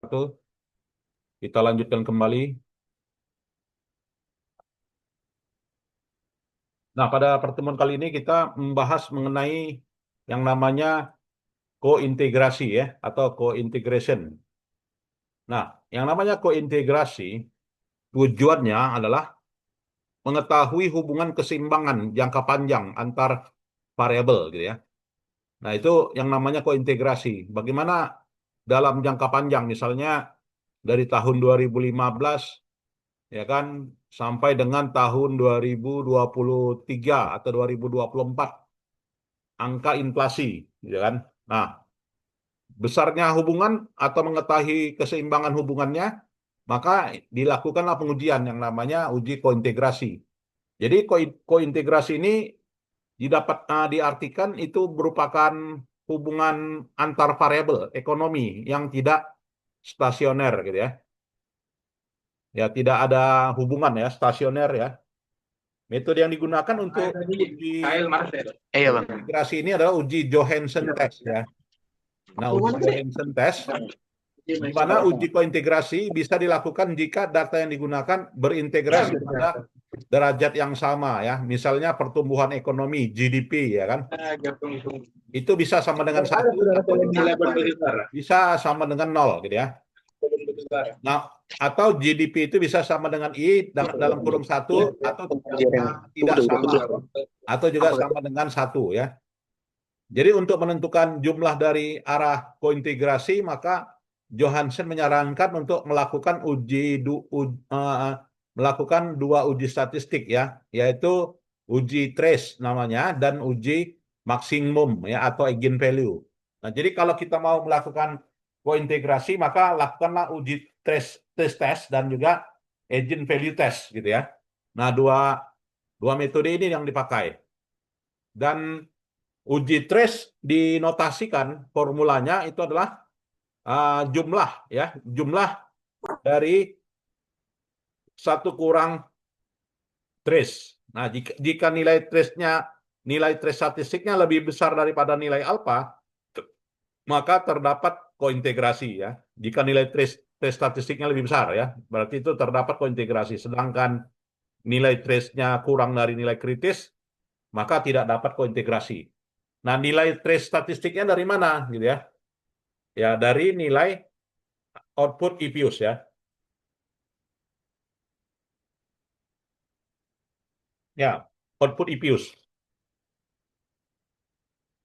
wabarakatuh. Kita lanjutkan kembali. Nah, pada pertemuan kali ini kita membahas mengenai yang namanya kointegrasi ya, atau co-integration. Nah, yang namanya kointegrasi tujuannya adalah mengetahui hubungan keseimbangan jangka panjang antar variabel gitu ya. Nah, itu yang namanya kointegrasi. Bagaimana dalam jangka panjang, misalnya dari tahun 2015 ya kan sampai dengan tahun 2023 atau 2024 angka inflasi ya kan. Nah, besarnya hubungan atau mengetahui keseimbangan hubungannya, maka dilakukanlah pengujian yang namanya uji kointegrasi. Jadi kointegrasi ini diartikan itu merupakan hubungan antar variabel ekonomi yang tidak stasioner gitu ya. Ya, tidak ada hubungan ya, stasioner ya. Metode yang digunakan untuk uji Iya, Bang. integrasi ini adalah uji Johansen test ya. Nah, uji Johansen test di mana uji kointegrasi bisa dilakukan jika data yang digunakan berintegrasi pada derajat yang sama ya. Misalnya pertumbuhan ekonomi GDP ya kan. Itu bisa sama dengan 1 atau bisa sama dengan 0 gitu ya. Nah, atau GDP itu bisa sama dengan I dalam kurung 1 atau tidak sama atau juga sama dengan 1 ya. Jadi untuk menentukan jumlah dari arah kointegrasi maka Johansen menyarankan untuk melakukan melakukan 2 uji statistik ya, yaitu uji trace namanya dan uji maksimum ya atau eigenvalue. Nah, jadi kalau kita mau melakukan kointegrasi maka lakukanlah uji trace test dan juga eigenvalue test gitu ya. Nah, dua metode ini yang dipakai. Dan uji trace dinotasikan formulanya itu adalah jumlah ya, jumlah dari 1 kurang trace. Nah, jika nilai trace statistiknya lebih besar daripada nilai alfa, maka terdapat kointegrasi ya. Jika nilai trace statistiknya lebih besar ya, berarti itu terdapat kointegrasi. Sedangkan nilai trace-nya kurang dari nilai kritis, maka tidak dapat kointegrasi. Nah, nilai trace statistiknya dari mana gitu ya? Ya, dari nilai output IPUS ya. Ya, output IPUS.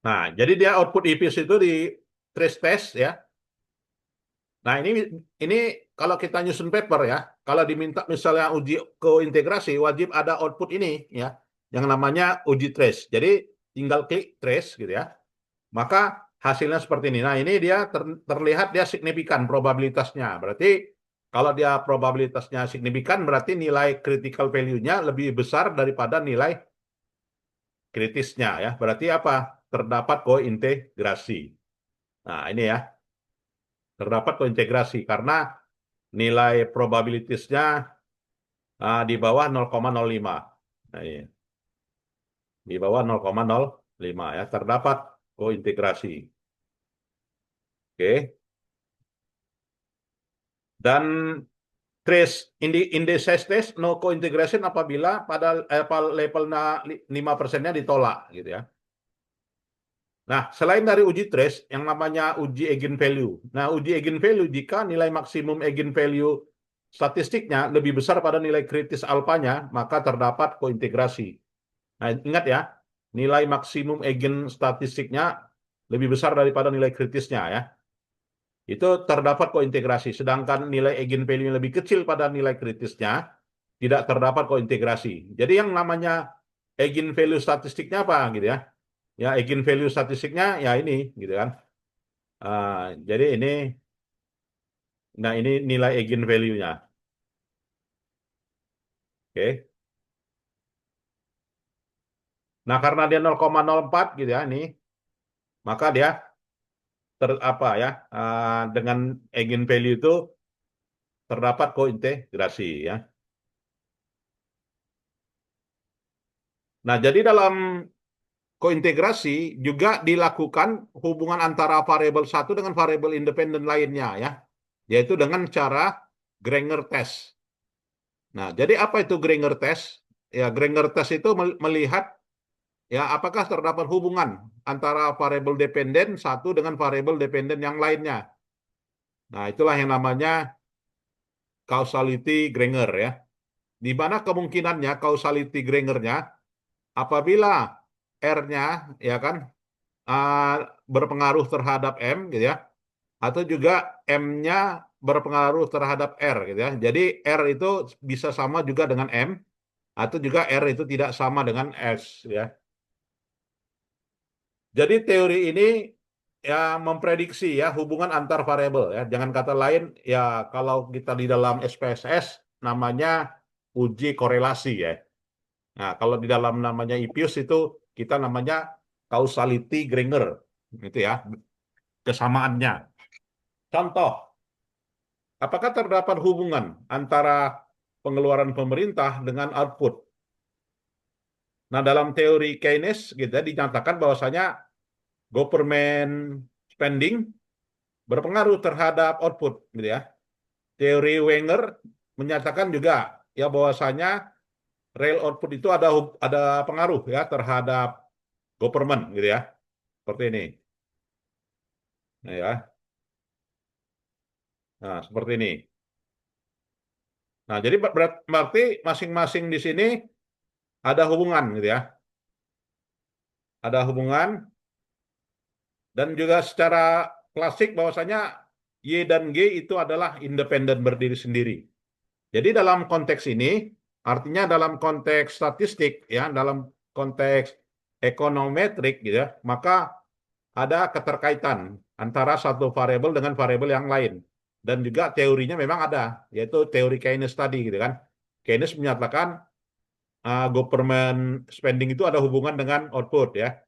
Nah, jadi dia output IPUS itu di trace test ya. Nah, ini kalau kita nyusun paper ya, kalau diminta misalnya uji kointegrasi wajib ada output ini ya, yang namanya uji trace. Jadi tinggal klik trace gitu ya. Maka hasilnya seperti ini. Nah, ini dia terlihat dia signifikan probabilitasnya. Berarti kalau dia probabilitasnya signifikan berarti nilai critical value-nya lebih besar daripada nilai kritisnya ya. Berarti apa? Terdapat kointegrasi. Nah, ini ya. Terdapat kointegrasi karena nilai probabilitasnya di bawah 0,05. Nah, ini. Di bawah 0,05 ya. Terdapat kointegrasi. Oke. Dan trace indices test no co-integration apabila pada levelnya 5%-nya ditolak gitu ya. Nah, selain dari uji trace yang namanya uji eigenvalue. Nah, uji eigenvalue jika nilai maksimum eigenvalue statistiknya lebih besar pada nilai kritis alfanya, maka terdapat kointegrasi. Nah, ingat ya, nilai maksimum eigen statistiknya lebih besar daripada nilai kritisnya ya. Itu terdapat kointegrasi. Sedangkan nilai eigenvalue yang lebih kecil pada nilai kritisnya tidak terdapat kointegrasi. Jadi yang namanya eigenvalue statistiknya apa gitu ya? Ya eigenvalue statistiknya ya ini gitu kan. Jadi ini nilai eigenvalue-nya. Oke. Nah karena dia 0,04 gitu ya ini, maka dia dengan eigenvalue itu terdapat kointegrasi ya. Nah, jadi dalam kointegrasi juga dilakukan hubungan antara variabel satu dengan variabel independen lainnya ya. yaitu dengan cara Granger test. Nah, jadi apa itu Granger test? Ya, Granger test itu melihat ya apakah terdapat hubungan antara variabel dependen satu dengan variabel dependen yang lainnya. Nah, itulah yang namanya causality Granger ya. Di mana kemungkinannya causality Grangernya apabila R-nya ya kan berpengaruh terhadap M gitu ya, atau juga M-nya berpengaruh terhadap R gitu ya. Jadi R itu bisa sama juga dengan M, atau juga R itu tidak sama dengan S ya. Jadi teori ini ya memprediksi ya hubungan antar variabel ya. Jangan kata lain ya kalau kita di dalam SPSS namanya uji korelasi ya. Nah, kalau di dalam namanya IPIUS itu kita namanya causality Granger gitu ya, kesamaannya. Contoh, apakah terdapat hubungan antara pengeluaran pemerintah dengan output? Nah, dalam teori Keynes kita dinyatakan bahwasanya government spending berpengaruh terhadap output, gitu ya. Teori Wenger menyatakan juga ya bahwasanya real output itu ada pengaruh ya terhadap government, gitu ya. Seperti ini. Nah, ya. Nah, seperti ini. Nah, jadi berarti masing-masing di sini ada hubungan, gitu ya. Ada hubungan dan juga secara klasik bahwasanya Y dan G itu adalah independen berdiri sendiri. Jadi dalam konteks ini, artinya dalam konteks statistik, ya, dalam konteks ekonometrik, gitu ya, maka ada keterkaitan antara satu variabel dengan variabel yang lain. Dan juga teorinya memang ada, yaitu teori Keynes tadi, gitu kan. Keynes menyatakan government spending itu ada hubungan dengan output, ya.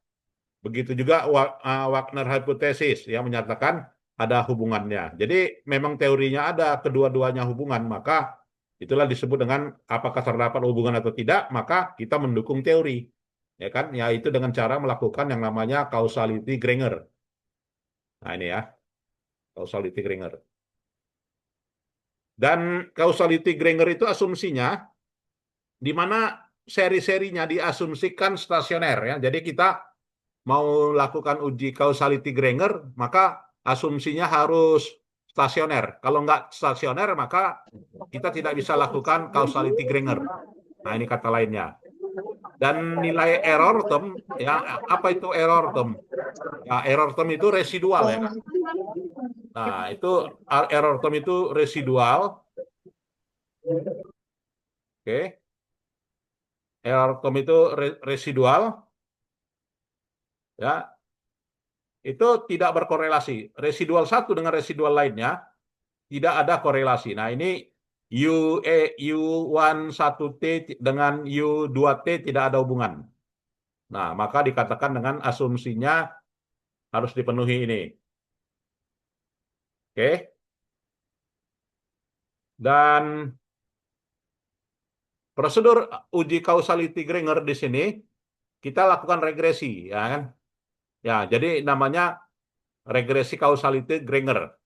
Begitu juga Wagner hypothesis yang menyatakan ada hubungannya. Jadi memang teorinya ada kedua-duanya hubungan, maka itulah disebut dengan apakah terdapat hubungan atau tidak, maka kita mendukung teori. Ya kan? Yaitu dengan cara melakukan yang namanya causality Granger. Nah, ini ya, causality Granger. Dan causality Granger itu asumsinya di mana seri-serinya diasumsikan stasioner ya. Jadi kita mau lakukan uji causality Granger, maka asumsinya harus stasioner. Kalau nggak stasioner, maka kita tidak bisa lakukan causality Granger. Nah, ini kata lainnya. Dan nilai error term, ya apa itu error term? Ya, error term itu residual ya. Nah, itu error term itu residual. Oke. Error term itu residual. Ya, itu tidak berkorelasi. Residual satu dengan residual lainnya tidak ada korelasi. Nah, ini U1 T dengan U2 T tidak ada hubungan. Nah, maka dikatakan dengan asumsinya harus dipenuhi ini. Oke. Dan prosedur uji causality Granger di sini kita lakukan regresi, ya kan? Ya, jadi namanya regresi causality Granger.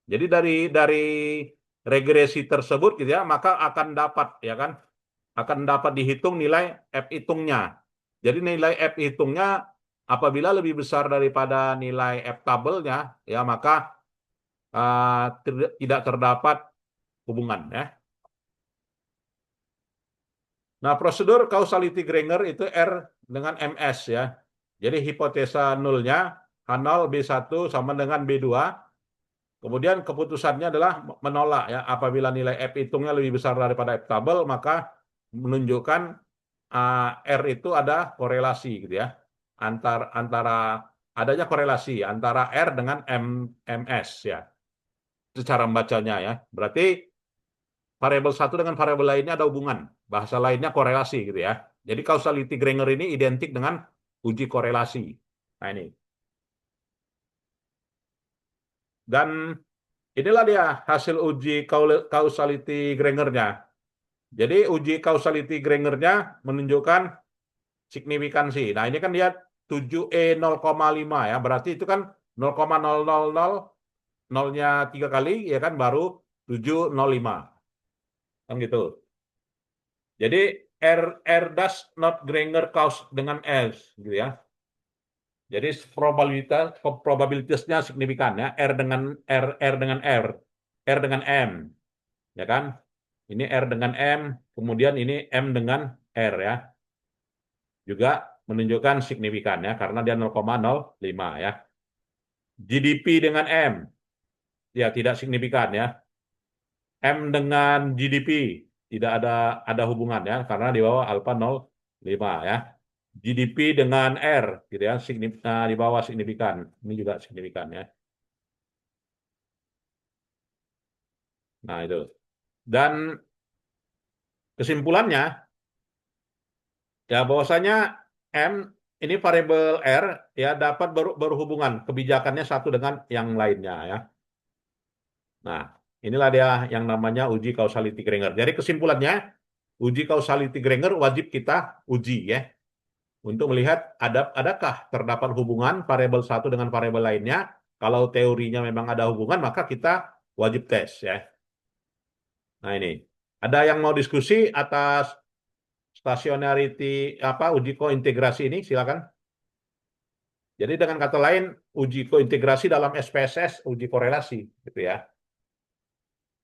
Jadi dari regresi tersebut gitu ya, maka akan dapat ya kan? Akan dapat dihitung nilai F hitungnya. Jadi nilai F hitungnya apabila lebih besar daripada nilai F tabelnya, ya maka tidak terdapat hubungan ya. Nah, prosedur causality Granger itu R dengan MS ya. Jadi hipotesa nulnya H0 B1 sama dengan B2. Kemudian keputusannya adalah menolak ya. Apabila nilai F hitungnya lebih besar daripada F tabel, maka menunjukkan R itu ada korelasi gitu ya. Antara adanya korelasi antara R dengan MS ya. Itu cara membacanya ya. Berarti variabel satu dengan variabel lainnya ada hubungan. Bahasa lainnya korelasi gitu ya. Jadi causality Granger ini identik dengan uji korelasi. Nah, ini. Dan inilah dia hasil uji causality Granger-nya. Jadi uji causality Granger-nya menunjukkan signifikansi. Nah, ini kan dia 7E 0,5 ya. Berarti itu kan 0,000 nolnya 3 kali, ya kan, baru 705. Kan gitu. Jadi R does not Granger cause dengan S, gitu ya. Jadi probabilitasnya signifikan ya, R dengan R dengan M, ya kan? Ini R dengan M, kemudian ini M dengan R ya. Juga menunjukkan signifikan ya, karena dia 0,05 ya. GDP dengan M, ya tidak signifikan ya. M dengan GDP tidak ada hubungan ya, karena di bawah alfa 0,5 ya. GDP dengan R gitu ya, di bawah signifikan. Ini juga signifikan ya. Nah, itu. Dan kesimpulannya ya bahwasanya M ini variabel R ya dapat berhubungan kebijakannya satu dengan yang lainnya ya. Nah, inilah dia yang namanya uji causality Granger. Jadi kesimpulannya uji causality Granger wajib kita uji ya untuk melihat adakah terdapat hubungan variabel satu dengan variabel lainnya. Kalau teorinya memang ada hubungan, maka kita wajib tes ya. Nah, ini. Ada yang mau diskusi atas stationarity uji kointegrasi ini? Silakan. Jadi dengan kata lain, uji kointegrasi dalam SPSS uji korelasi gitu ya.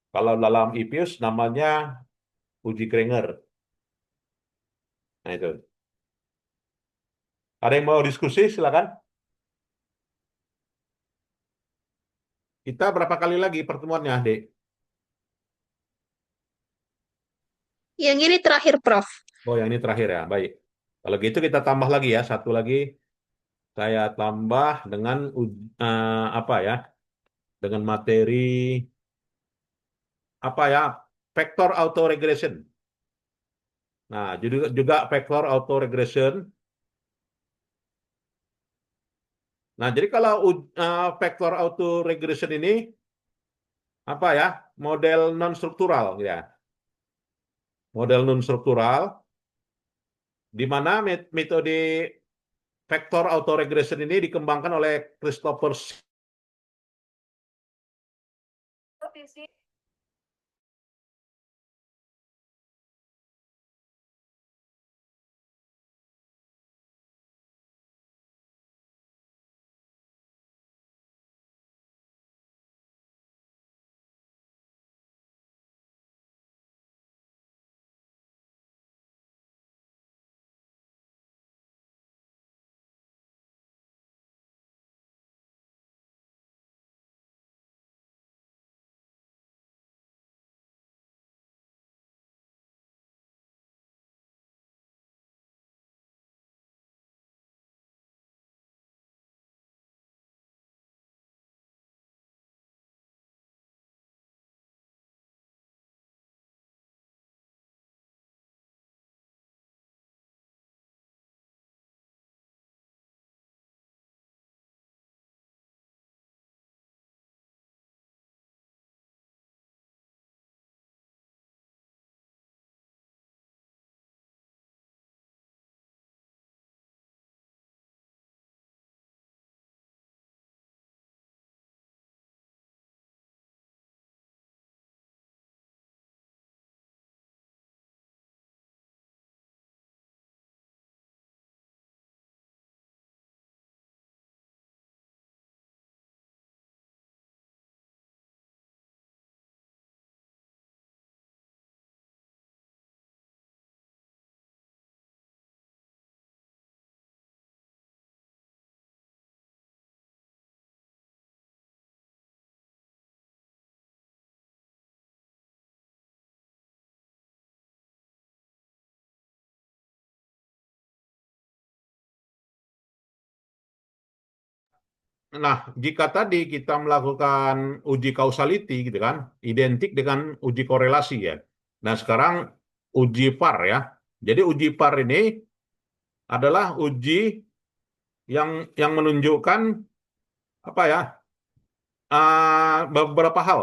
Kalau dalam IPIUS namanya uji Granger. Nah, itu. Ada yang mau diskusi? Silakan. Kita berapa kali lagi pertemuannya, Dek? Yang ini terakhir, Prof. Oh, yang ini terakhir ya. Baik. Kalau gitu kita tambah lagi ya, satu lagi saya tambah dengan apa ya? Dengan materi apa ya? Vector autoregression. Nah, juga vector autoregression. Nah, jadi kalau vector autoregression ini apa ya? Model non struktural ya. Model non struktural di mana metode vector autoregression ini dikembangkan oleh Christopher. Nah, jika tadi kita melakukan uji causality gitu kan, identik dengan uji korelasi ya. Nah, sekarang uji PAR ya. Jadi uji PAR ini adalah uji yang menunjukkan apa ya? Beberapa hal.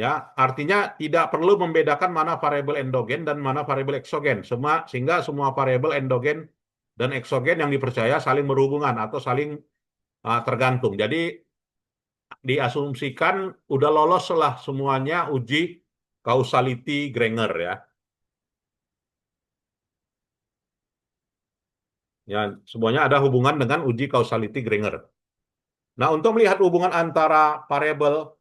Ya, artinya tidak perlu membedakan mana variabel endogen dan mana variabel eksogen. Sehingga semua variabel endogen dan eksogen yang dipercaya saling berhubungan atau saling tergantung. Jadi diasumsikan udah lolos lah semuanya uji causality Granger ya. Ya, semuanya ada hubungan dengan uji causality Granger. Nah, untuk melihat hubungan antara variabel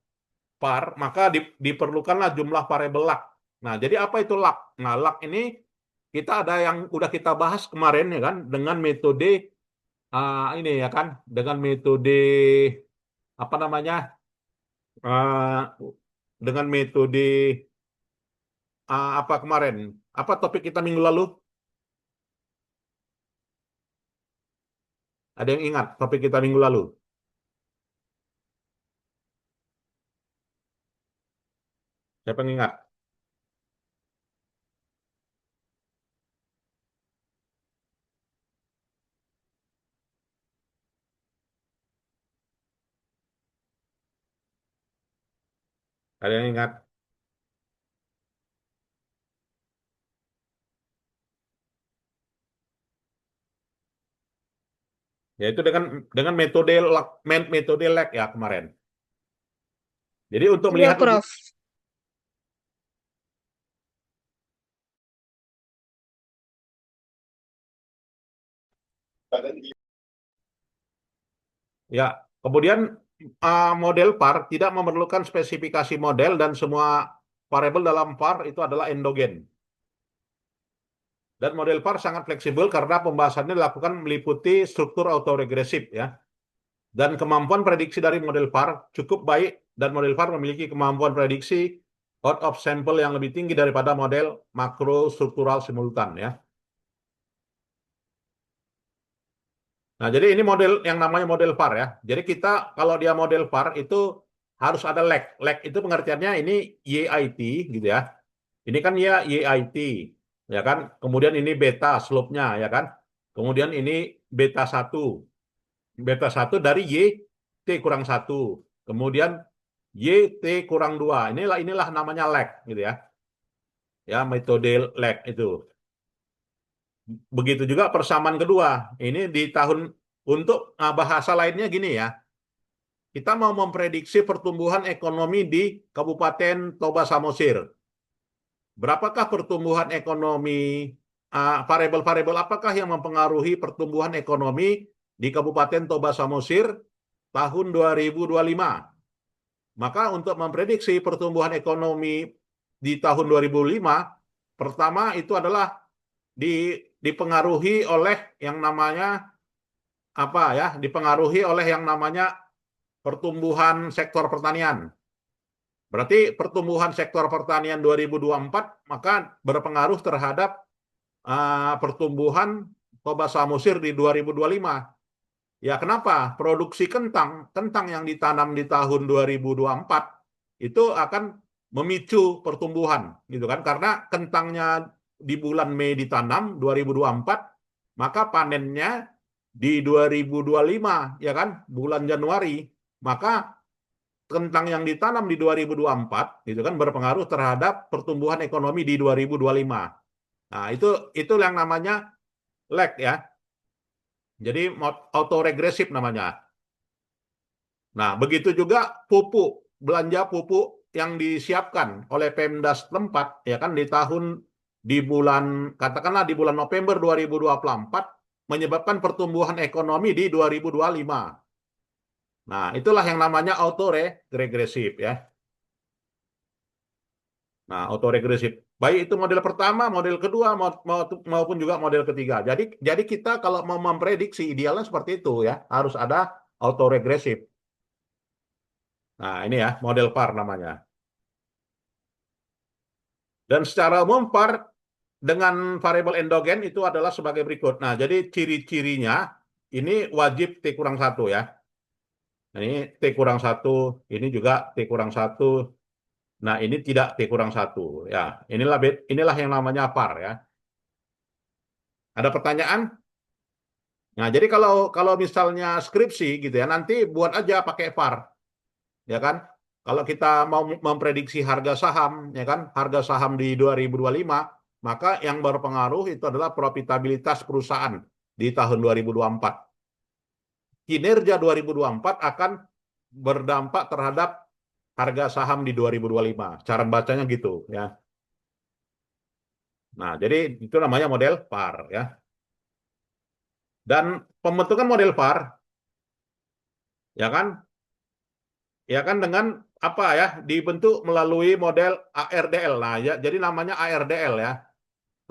par, maka diperlukanlah jumlah variabel lag. Nah, jadi apa itu lag? Nah, lag ini kita ada yang udah kita bahas kemarin ya kan dengan metode ini ya kan dengan metode apa namanya uh, dengan metode apa kemarin? Apa topik kita minggu lalu? Ada yang ingat topik kita minggu lalu? Siapa yang ingat? Ada yang ingat? Yaitu dengan metode lag ya kemarin. Jadi untuk Iya, melihat Prof. ya, kemudian model par tidak memerlukan spesifikasi model dan semua variabel dalam par itu adalah endogen. Dan model par sangat fleksibel karena pembahasannya dilakukan meliputi struktur autoregresif ya. Dan kemampuan prediksi dari model par cukup baik dan model par memiliki kemampuan prediksi out of sample yang lebih tinggi daripada model makro struktural simultan ya. Nah, jadi ini model yang namanya model VAR ya. Jadi kita kalau dia model VAR itu harus ada lag. Lag itu pengertiannya ini YIT gitu ya. Ini kan ya YIT ya kan. Kemudian ini beta slope-nya ya kan. Kemudian ini beta 1. Beta 1 dari Y T kurang 1. Kemudian Y T kurang 2. Inilah namanya lag gitu ya. Ya, metode lag itu. Begitu juga persamaan kedua. Ini di tahun untuk bahasa lainnya gini ya. Kita mau memprediksi pertumbuhan ekonomi di Kabupaten Toba Samosir. Berapakah pertumbuhan ekonomi, variabel-variabel apakah yang mempengaruhi pertumbuhan ekonomi di Kabupaten Toba Samosir tahun 2025? Maka untuk memprediksi pertumbuhan ekonomi di tahun 2005, pertama itu adalah dipengaruhi oleh yang namanya apa ya? Dipengaruhi oleh yang namanya pertumbuhan sektor pertanian. Berarti pertumbuhan sektor pertanian 2024 maka berpengaruh terhadap pertumbuhan Toba Samosir di 2025. Ya kenapa? Produksi kentang yang ditanam di tahun 2024 itu akan memicu pertumbuhan gitu kan karena kentangnya di bulan Mei ditanam 2024 maka panennya di 2025 ya kan bulan Januari maka kentang yang ditanam di 2024 itu kan berpengaruh terhadap pertumbuhan ekonomi di 2025. Nah, itu yang namanya lag ya. Jadi autoregresif namanya. Nah, begitu juga belanja pupuk yang disiapkan oleh Pemda setempat ya kan di bulan katakanlah di bulan November 2024 menyebabkan pertumbuhan ekonomi di 2025. Nah, itulah yang namanya autoregresif ya. Nah, autoregresif. Baik itu model pertama, model kedua maupun juga model ketiga. Jadi kita kalau mau memprediksi idealnya seperti itu ya, harus ada autoregresif. Nah, ini ya model PAR namanya. Dan secara umum PAR dengan variabel endogen itu adalah sebagai berikut. Nah, jadi ciri-cirinya ini wajib T kurang 1 ya. Nah, ini T kurang 1, ini juga T kurang 1. Nah, ini tidak T kurang 1 ya. Inilah yang namanya PAR ya. Ada pertanyaan? Nah, jadi kalau misalnya skripsi gitu ya, nanti buat aja pakai VAR. Ya kan? Kalau kita mau memprediksi harga saham, ya kan? Harga saham di 2025, maka yang berpengaruh itu adalah profitabilitas perusahaan di tahun 2024. Kinerja 2024 akan berdampak terhadap harga saham di 2025. Cara bacanya gitu ya. Nah, jadi itu namanya model VAR ya. Dan pembentukan model VAR ya kan dengan apa ya, dibentuk melalui model ARDL. Nah, ya jadi namanya ARDL ya.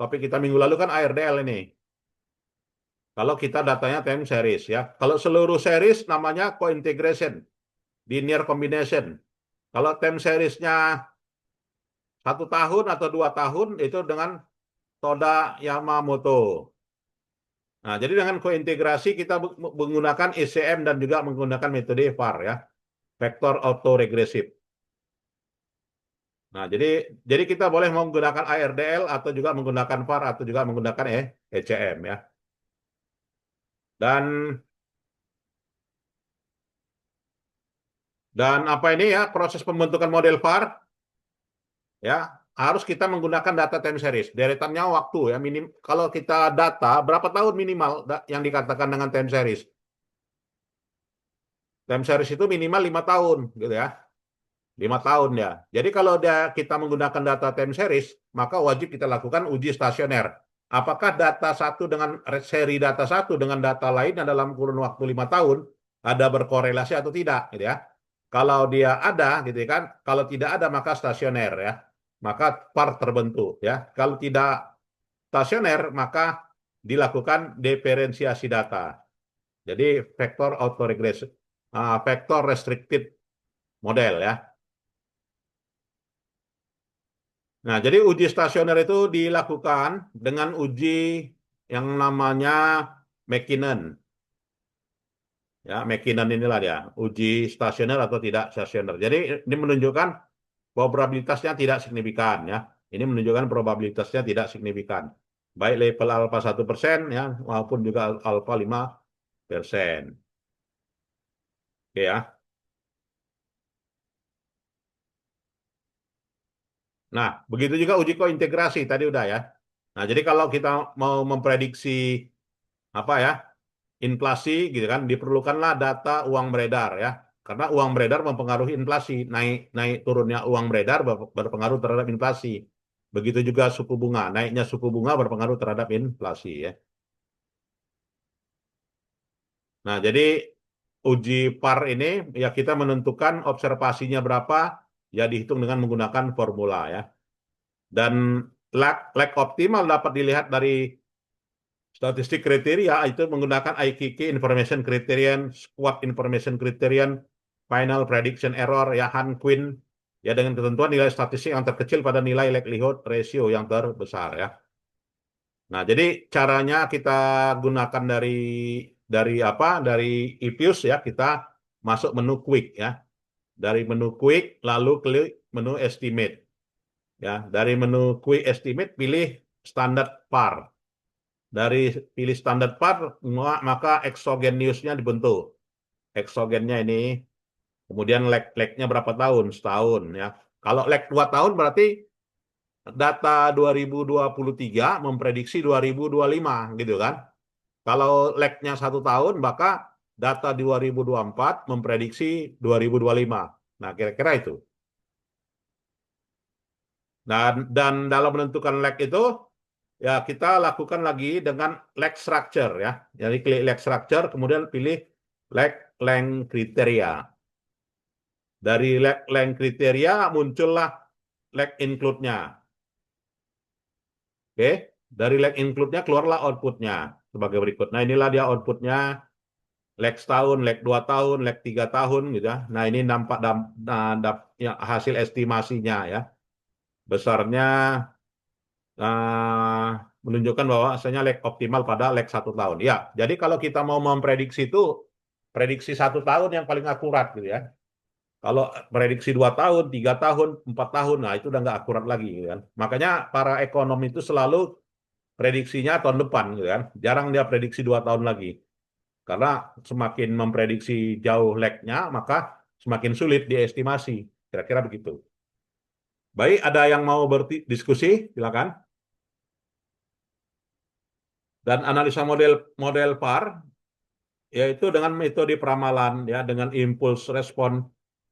Topik kita minggu lalu kan ARDL ini. Kalau kita datanya time series ya. Kalau seluruh series namanya co-integration, linear combination. Kalau time seriesnya 1 tahun atau 2 tahun itu dengan Toda Yamamoto. Nah, jadi dengan kointegrasi kita menggunakan ECM dan juga menggunakan metode VAR ya, vector autoregressive. Nah, jadi kita boleh menggunakan ARDL atau juga menggunakan VAR atau juga menggunakan ECM ya. Dan apa ini ya, proses pembentukan model VAR ya harus kita menggunakan data time series. Deretannya waktu ya, kalau kita data berapa tahun minimal yang dikatakan dengan time series. Time series itu minimal 5 tahun gitu ya. 5 tahun ya. Jadi kalau kita menggunakan data time series, maka wajib kita lakukan uji stasioner. Apakah data satu dengan seri data satu dengan data lainnya dalam kurun waktu 5 tahun ada berkorelasi atau tidak, gitu ya. Kalau dia ada, gitu kan. Kalau tidak ada maka stasioner ya. Maka PAR terbentuk ya. Kalau tidak stasioner maka dilakukan diferensiasi data. Jadi vector autoregression, vector restricted model ya. Nah, jadi uji stasioner itu dilakukan dengan uji yang namanya McKinnon. Ya, McKinnon inilah dia, uji stasioner atau tidak stasioner. Jadi ini menunjukkan probabilitasnya tidak signifikan ya. Ini menunjukkan probabilitasnya tidak signifikan. Baik level alfa 1% ya maupun juga alfa 5%. Oke ya. Nah, begitu juga uji kointegrasi tadi udah ya. Nah, jadi kalau kita mau memprediksi apa ya, inflasi gitu kan, diperlukanlah data uang beredar ya. Karena uang beredar mempengaruhi inflasi, naik turunnya uang beredar berpengaruh terhadap inflasi. Begitu juga suku bunga, naiknya suku bunga berpengaruh terhadap inflasi ya. Nah, jadi uji PAR ini ya kita menentukan observasinya berapa ya dihitung dengan menggunakan formula ya. Dan lag optimal dapat dilihat dari statistik kriteria itu menggunakan IKK Information Criterion, Squad Information Criterion, Final Prediction Error, ya Han Quinn, ya dengan ketentuan nilai statistik yang terkecil pada nilai likelihood ratio yang terbesar ya. Nah, jadi caranya kita gunakan dari apa? Dari Ipius ya, kita masuk menu Quick ya. Dari menu Quick lalu klik menu Estimate. Ya, dari menu Quick Estimate pilih Standard PAR. Dari pilih standar PAR, maka exogenusnya dibentuk. Exogennya ini, kemudian lag-nya berapa tahun? Setahun ya. Kalau lag 2 tahun berarti data 2023 memprediksi 2025 gitu kan. Kalau lag-nya 1 tahun, maka data 2024 memprediksi 2025. Nah, kira-kira itu. Dan dalam menentukan lag itu, ya kita lakukan lagi dengan lag structure ya. Jadi klik lag structure, kemudian pilih lag length kriteria. Dari lag length kriteria muncullah lag include-nya. Oke, dari lag include-nya keluarlah output-nya sebagai berikut. Nah, inilah dia output-nya. Lag setahun, lag 2 tahun, lag 3 tahun gitu ya. Nah, ini nampak ya, hasil estimasinya ya. Besarnya menunjukkan bahwa asalnya lag optimal pada lag 1 tahun. Ya, jadi kalau kita mau memprediksi itu prediksi 1 tahun yang paling akurat gitu ya. Kalau prediksi 2 tahun, 3 tahun, 4 tahun, nah itu udah nggak akurat lagi gitu kan. Makanya para ekonom itu selalu prediksinya tahun depan gitu kan. Jarang dia prediksi 2 tahun lagi. Karena semakin memprediksi jauh lag-nya, maka semakin sulit diestimasi. Kira-kira begitu. Baik, ada yang mau berdiskusi? Silakan. Dan analisa model PAR yaitu dengan metode peramalan ya, dengan impulse respon,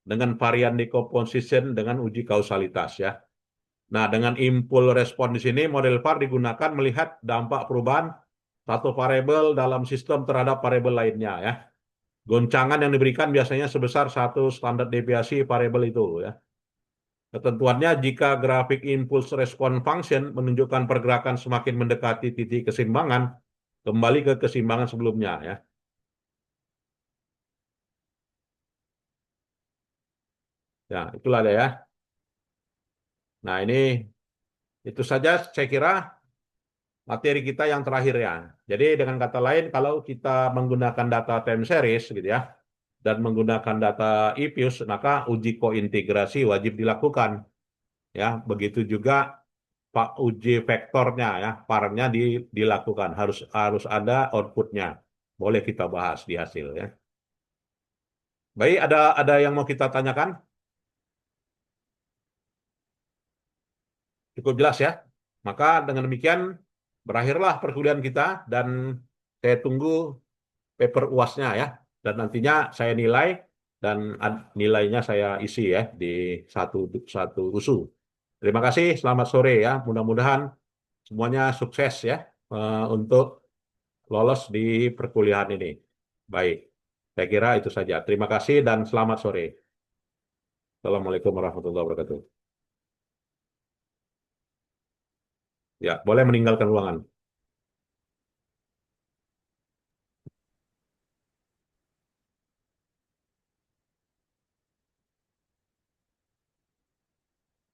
dengan varian decomposition, dengan uji kausalitas ya. Nah, dengan impulse respon di sini model VAR digunakan melihat dampak perubahan satu variabel dalam sistem terhadap variabel lainnya ya. Goncangan yang diberikan biasanya sebesar satu standar deviasi variabel itu ya. Ketentuannya jika grafik impulse respon function menunjukkan pergerakan semakin mendekati titik keseimbangan, kembali ke keseimbangan sebelumnya ya. Ya, itulah dia ya. Nah, ini itu saja saya kira materi kita yang terakhir ya. Jadi dengan kata lain, kalau kita menggunakan data time series gitu ya, dan menggunakan data IPUS, maka uji kointegrasi wajib dilakukan. Ya, begitu juga Pak uji vektornya ya, parnya dilakukan, harus ada outputnya. Boleh kita bahas di hasil ya. Baik, ada yang mau kita tanyakan? Cukup jelas ya. Maka dengan demikian berakhirlah perkuliahan kita dan saya tunggu paper UASnya ya. Dan nantinya saya nilai dan nilainya saya isi ya di satu satu USU. Terima kasih, selamat sore ya. Mudah-mudahan semuanya sukses ya untuk lolos di perkuliahan ini. Baik, saya kira itu saja. Terima kasih dan selamat sore. Assalamualaikum warahmatullahi wabarakatuh. Ya, boleh meninggalkan ruangan.